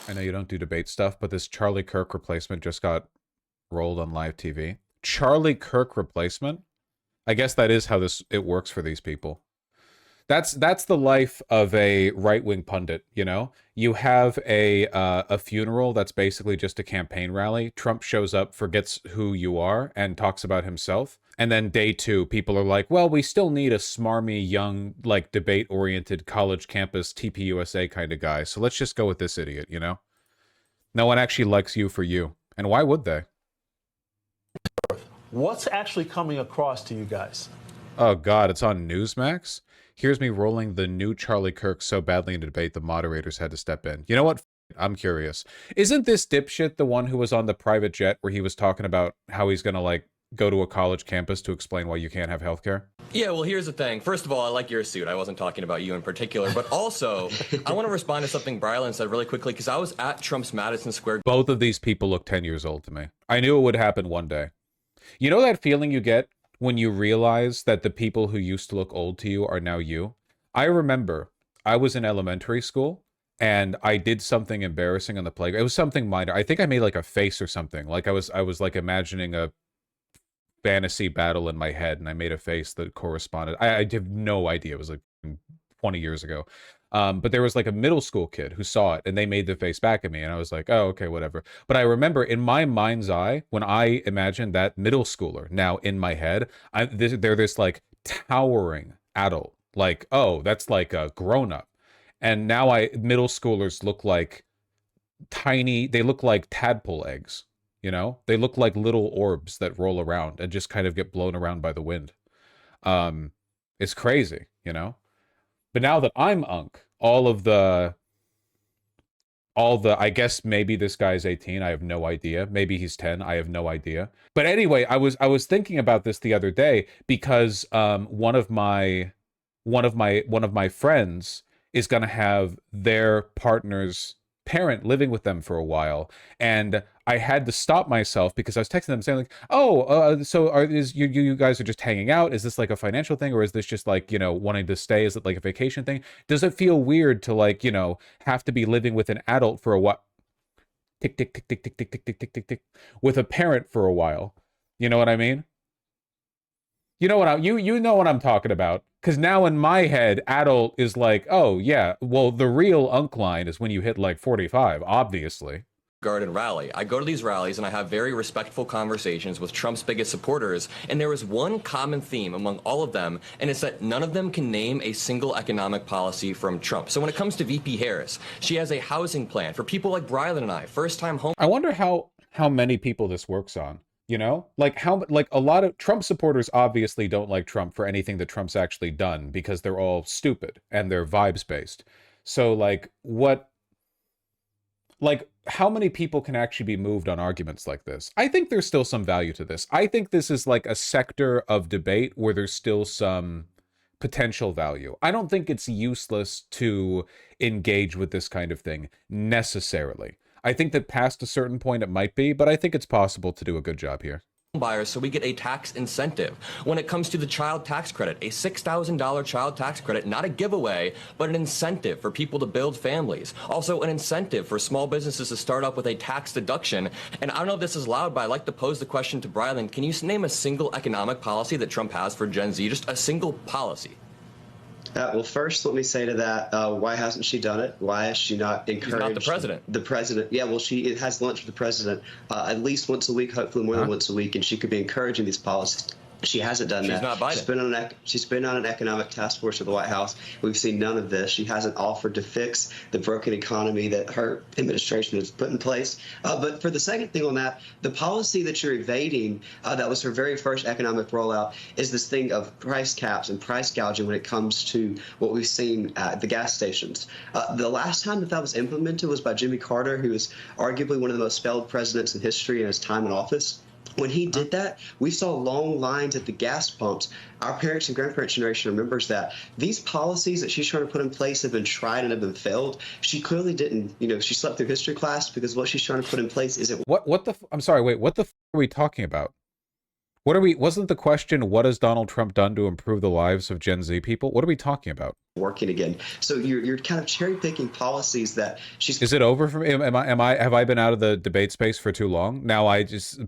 I know you don't do debate stuff, but this Charlie Kirk replacement just got rolled on live TV. Charlie Kirk replacement? I guess that is how it works for these people. That's the life of a right-wing pundit, you know? You have a funeral that's basically just a campaign rally. Trump shows up, forgets who you are, and talks about himself. And then day two, people are like, well, we still need a smarmy, young, like, debate-oriented college campus TPUSA kind of guy. So let's just go with this idiot, you know? No one actually likes you for you. And why would they? What's actually coming across to you guys? Oh, God, it's on Newsmax? Here's me rolling the new Charlie Kirk so badly in a debate the moderators had to step in. You know what? I'm curious. Isn't this dipshit the one who was on the private jet where he was talking about how he's going to, like, go to a college campus to explain why you can't have healthcare? Yeah, well, here's the thing. First of all, I like your suit. I wasn't talking about you in particular. But also, I want to respond to something Brylan said really quickly, because I was at Trump's Madison Square. Both of these people look 10 years old to me. I knew it would happen one day. You know that feeling you get when you realize that the people who used to look old to you are now you? I remember I was in elementary school and I did something embarrassing on the playground. It was something minor. I think I made like a face or something. Like I was like imagining a fantasy battle in my head and I made a face that corresponded. I have no idea. It was like 20 years ago. But there was like a middle school kid who saw it and they made the face back at me and I was like, oh, okay, whatever. But I remember in my mind's eye, when I imagined that middle schooler now in my head, they're this like towering adult, like, oh, that's like a grown up. And now middle schoolers look like tiny, they look like tadpole eggs, you know? They look like little orbs that roll around and just kind of get blown around by the wind. It's crazy, you know? But now that I'm Unk, all the, I guess maybe this guy's 18. I have no idea. Maybe he's 10. I have no idea. But anyway, I was thinking about this the other day because one of my friends is going to have their partner's parent living with them for a while, and I had to stop myself because I was texting them saying like, oh, so is you guys are just hanging out? Is this like a financial thing, or is this just like, you know, wanting to stay? Is it like a vacation thing? Does it feel weird to, like, you know, have to be living with an adult for a while? Tick tick tick tick tick tick tick tick tick tick tick with a parent for a while. You know what I mean? You know what you know what I'm talking about. Because now in my head, adult is like, oh, yeah, well, the real unk line is when you hit like 45, obviously. Garden rally. I go to these rallies and I have very respectful conversations with Trump's biggest supporters, and there is one common theme among all of them, and it's that none of them can name a single economic policy from Trump. So when it comes to VP Harris, she has a housing plan for people like Brylan and I, first-time home. I wonder how many people this works on. You know, like a lot of Trump supporters obviously don't like Trump for anything that Trump's actually done because they're all stupid and they're vibes based. So like how many people can actually be moved on arguments like this? I think there's still some value to this. I think this is like a sector of debate where there's still some potential value. I don't think it's useless to engage with this kind of thing necessarily. I think that past a certain point it might be, but I think it's possible to do a good job here. Buyers, so we get a tax incentive. When it comes to the child tax credit, a $6,000 child tax credit, not a giveaway, but an incentive for people to build families. Also an incentive for small businesses to start up with a tax deduction. And I don't know if this is loud, but I'd like to pose the question to Brylan. Can you name a single economic policy that Trump has for Gen Z? Just a single policy. Well, first, let me say to that, why hasn't she done it? Why has she not encouraged? She's not the president. The president. Yeah, well, she has lunch with the president at least once a week, hopefully more than once a week, and she could be encouraging these policies. She hasn't done that. She's not Biden. She's been on an economic task force at the White House. We've seen none of this. She hasn't offered to fix the broken economy that her administration has put in place. But for the second thing on that, the policy that you're evading, that was her very first economic rollout, is this thing of price caps and price gouging when it comes to what we've seen at the gas stations. The last time that was implemented was by Jimmy Carter, who is arguably one of the most failed presidents in history in his time in office. When he did that, we saw long lines at the gas pumps. Our parents' and grandparents' generation remembers that. These policies that she's trying to put in place have been tried and have been failed. She clearly didn't, she slept through history class because what she's trying to put in place isn't. I'm sorry, wait, what the are we talking about? What are we? Wasn't the question, what has Donald Trump done to improve the lives of Gen Z people? What are we talking about? Working again. So you're kind of cherry picking policies that she's. Is it over for me? Have I been out of the debate space for too long? Now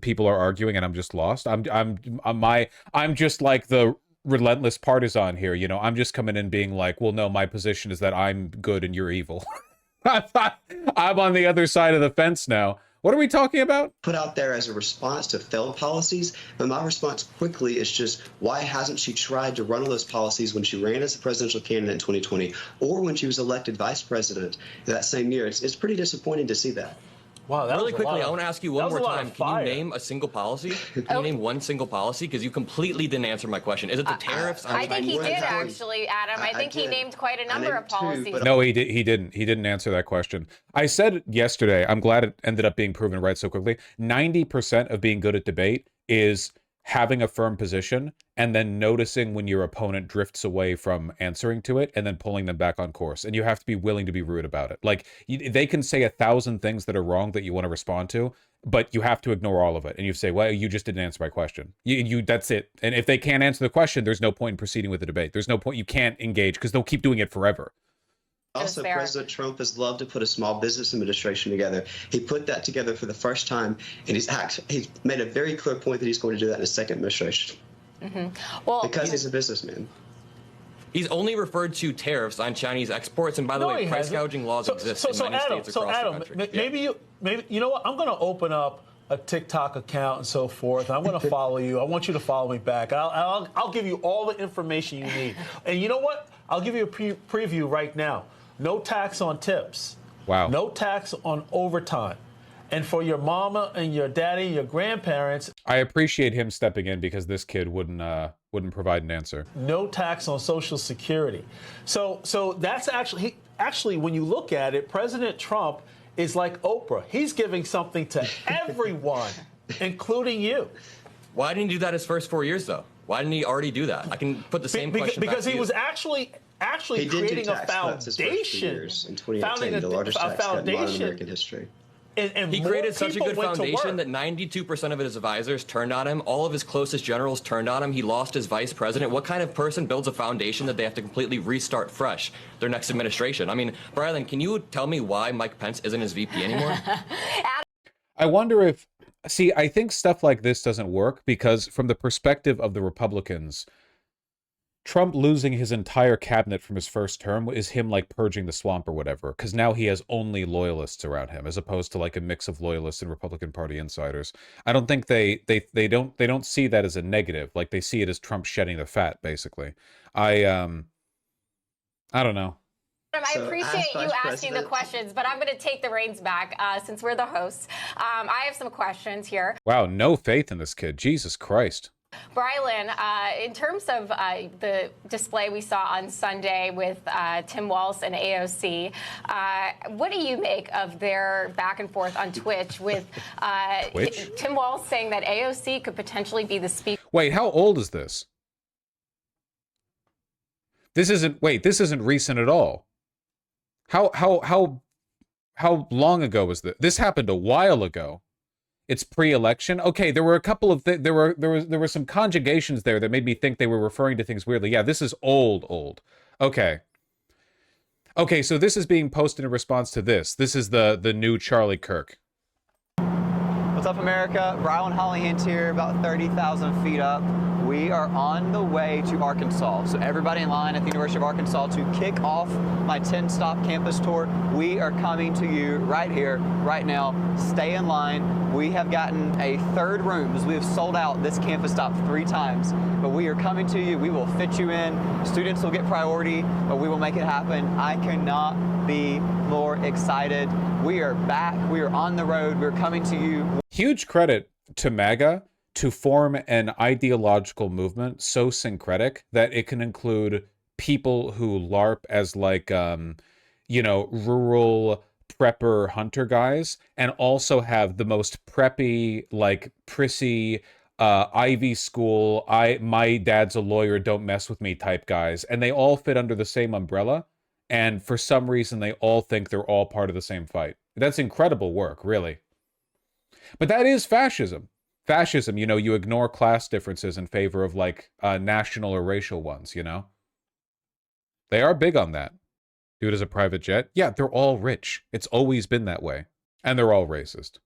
people are arguing and I'm just lost. I'm just like the relentless partisan here. You know, I'm just coming in being like, well, no, my position is that I'm good and you're evil. I'm on the other side of the fence now. What are we talking about? Put out there as a response to failed policies. But my response quickly is just, why hasn't she tried to run all those policies when she ran as a presidential candidate in 2020 or when she was elected vice president that same year? It's pretty disappointing to see that. Wow, that Really was quickly, I want to ask you one more time. Can you name a single policy? Can you name one single policy? Because you completely didn't answer my question. Is it the tariffs? I think he did, actually, Adam. I think he named quite a number of policies. No, he didn't. He didn't answer that question. I said yesterday, I'm glad it ended up being proven right so quickly. 90% of being good at debate is having a firm position and then noticing when your opponent drifts away from answering to it and then pulling them back on course. And you have to be willing to be rude about it. Like, they can say 1,000 things that are wrong that you want to respond to, but you have to ignore all of it. And you say, well, you just didn't answer my question. That's it. And if they can't answer the question, there's no point in proceeding with the debate. There's no point. You can't engage because they'll keep doing it forever. Also, President Trump has loved to put a small business administration together. He put that together for the first time, and he's made a very clear point that he's going to do that in his second administration. Well, because he's a businessman. He's only referred to tariffs on Chinese exports, and by the way, price gouging laws exist in many states across the country. Maybe you know what? I'm going to open up a TikTok account and so forth. I'm going to follow you. I want you to follow me back. I'll give you all the information you need. And you know what? I'll give you a preview right now. No tax on tips. Wow. No tax on overtime. And for your mama and your daddy, your grandparents. I appreciate him stepping in because this kid wouldn't provide an answer. No tax on Social Security. So that's actually when you look at it, President Trump is like Oprah. He's giving something to everyone, including you. Why didn't he do that his first 4 years, though? Why didn't he already do that? I can put the same question back because to he you. was actually creating a foundation. In 2018, the largest tax cut in modern American history. And he created such a good foundation that 92% of his advisors turned on him. All of his closest generals turned on him. He lost his vice president. What kind of person builds a foundation that they have to completely restart fresh their next administration? I mean, Brylan, can you tell me why Mike Pence isn't his VP anymore? I wonder if... See, I think stuff like this doesn't work because from the perspective of the Republicans, Trump losing his entire cabinet from his first term is him like purging the swamp or whatever, because now he has only loyalists around him as opposed to like a mix of loyalists and Republican Party insiders. I don't think they don't see that as a negative. Like they see it as Trump shedding the fat, basically. I don't know. I appreciate you asking the questions, but I'm going to take the reins back since we're the hosts. I have some questions here. Wow, no faith in this kid. Jesus Christ. Brylan, in terms of the display we saw on Sunday with Tim Walz and AOC, what do you make of their back and forth on Twitch with Tim Walz saying that AOC could potentially be the speaker? Wait, how old is this? This isn't recent at all. How long ago was this? This happened a while ago. It's pre-election. Okay, there were a couple of there were some conjugations there that made me think they were referring to things weirdly. Yeah, this is old. Okay. Okay, so this is being posted in response to this. This is the new Charlie Kirk. What's up, America? Brylan Hollyhant here, about 30,000 feet up. We are on the way to Arkansas. So everybody in line at the University of Arkansas to kick off my 10-stop campus tour. We are coming to you right here, right now. Stay in line. We have gotten a third room because we have sold out this campus stop 3 times. But we are coming to you. We will fit you in. Students will get priority, but we will make it happen. I cannot be more excited. We are back. We are on the road. We're coming to you. Huge credit to MAGA to form an ideological movement so syncretic that it can include people who LARP as like, rural prepper hunter guys, and also have the most preppy, like prissy, Ivy school, my dad's a lawyer, don't mess with me type guys. And they all fit under the same umbrella. And for some reason, they all think they're all part of the same fight. That's incredible work, really. But that is fascism. Fascism, you know, you ignore class differences in favor of, like, national or racial ones, you know? They are big on that. Dude has a private jet? Yeah, they're all rich. It's always been that way. And they're all racist.